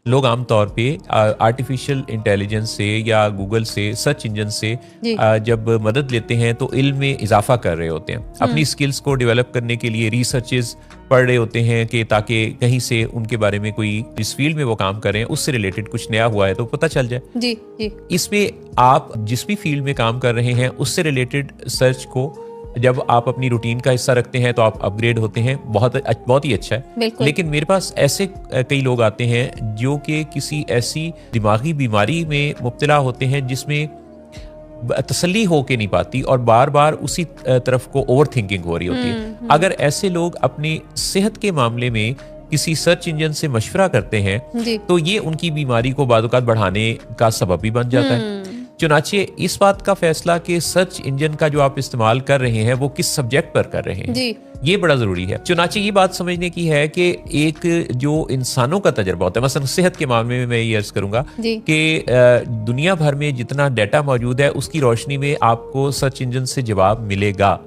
लोग आमतौर पे आर्टिफिशियल इंटेलिजेंस से या गूगल से, सर्च इंजन से जब मदद लेते हैं तो इल्म में इजाफा कर रहे होते हैं, अपनी स्किल्स को डेवलप करने के लिए रिसर्चेस पढ़ रहे होते हैं कि ताकि कहीं से उनके बारे में कोई जिस फील्ड में वो काम कर रहे हैं उससे रिलेटेड कुछ नया हुआ है तो पता चल जाए। जी जी। इसमें आप जिस भी फील्ड में काम कर रहे हैं उससे रिलेटेड सर्च को जब आप अपनी रूटीन का हिस्सा रखते हैं तो आप अपग्रेड होते हैं, बहुत ही अच्छा है। लेकिन मेरे पास ऐसे कई लोग आते हैं जो कि किसी ऐसी दिमागी बीमारी में मुब्तला होते हैं जिसमें तसल्ली हो के नहीं पाती और बार बार उसी तरफ को ओवर थिंकिंग हो रही होती है। अगर ऐसे लोग अपनी सेहत के मामले में किसी सर्च इंजन से मशवरा करते हैं तो ये उनकी बीमारी को बादौकात बढ़ाने का सबब भी बन जाता है। चुनाचे इस बात का फैसला कि सर्च इंजन का जो आप इस्तेमाल कर रहे हैं वो किस सब्जेक्ट पर कर रहे हैं, ये बड़ा जरूरी है। चुनाचे ये बात समझने की है कि एक जो इंसानों का तजर्बा होता है, मसलन सेहत के मामले में मैं ये अर्ज करूंगा कि दुनिया भर में जितना डाटा मौजूद है उसकी रोशनी में आपको सर्च इंजन से जवाब मिलेगा।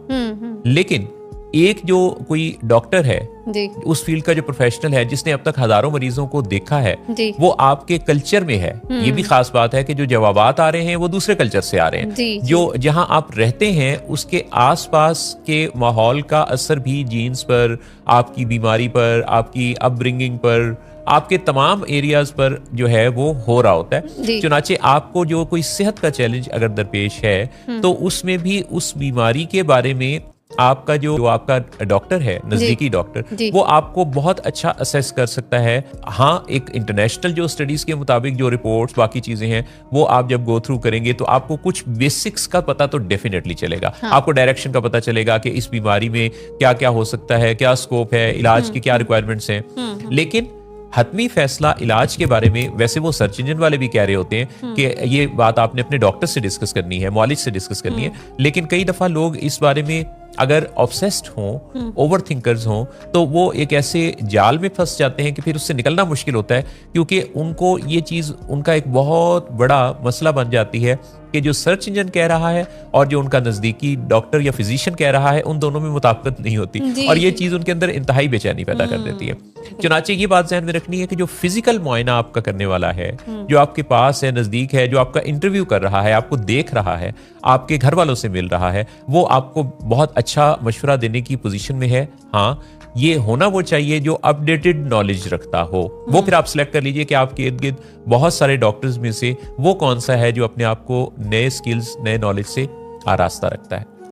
लेकिन एक जो कोई डॉक्टर है, उस फील्ड का जो प्रोफेशनल है जिसने अब तक हजारों मरीजों को देखा है, वो आपके कल्चर में है। ये भी खास बात है कि जो जवाबात आ रहे हैं वो दूसरे कल्चर से आ रहे हैं। जो जहां आप रहते हैं उसके आसपास के माहौल का असर भी जीन्स पर, आपकी बीमारी पर, आपकी अपब्रिंगिंग पर, आपके तमाम एरियाज पर जो है वो हो रहा होता है। चुनाचे आपको जो कोई सेहत का चैलेंज अगर दरपेश है तो उसमें भी उस बीमारी के बारे में आपका जो आपका डॉक्टर है, नजदीकी डॉक्टर, वो आपको बहुत अच्छा असेस कर सकता है। हाँ, एक इंटरनेशनल जो स्टडीज के मुताबिक जो रिपोर्ट्स बाकी चीजें हैं वो आप जब गो थ्रू करेंगे तो आपको कुछ बेसिक्स का पता तो डेफिनेटली चलेगा। आपको डायरेक्शन का पता चलेगा कि इस बीमारी में क्या क्या हो सकता है, क्या स्कोप है, इलाज की क्या रिक्वायरमेंट्स हैं। लेकिन हतमी फैसला इलाज के बारे में वैसे वो सर्च इंजन वाले भी कह रहे होते हैं कि ये बात आपने अपने डॉक्टर से डिस्कस करनी है, मौलिज से डिस्कस करनी है। लेकिन कई दफा लोग इस बारे में अगर ऑब्सेस्ड हों, ओवर थिंकर्स हों, तो वो एक ऐसे जाल में फंस जाते हैं कि फिर उससे निकलना मुश्किल होता है, क्योंकि उनको ये चीज उनका एक बहुत बड़ा मसला बन जाती है कि जो सर्च इंजन कह रहा है और जो उनका नजदीकी डॉक्टर या फिजिशियन कह रहा है उन दोनों में मुताबिकत नहीं होती और ये चीज उनके अंदर इंतहाई बेचैनी पैदा कर देती है। चुनाचे ये बात ज़हन में रखनी है कि जो फिजिकल मुआयना आपका करने वाला है, जो आपके पास है, नजदीक है, जो आपका इंटरव्यू कर रहा है, आपको देख रहा है, आपके घर वालों से मिल रहा है, वो आपको बहुत अच्छा मशवरा देने की पोजीशन में है। हाँ, ये होना वो चाहिए जो अपडेटेड नॉलेज रखता हो। वो फिर आप सिलेक्ट कर लीजिए कि आपके इर्द गिर्द बहुत सारे डॉक्टर्स में से वो कौन सा है जो अपने आप को नए स्किल्स, नए नॉलेज से आरास्ता रखता है।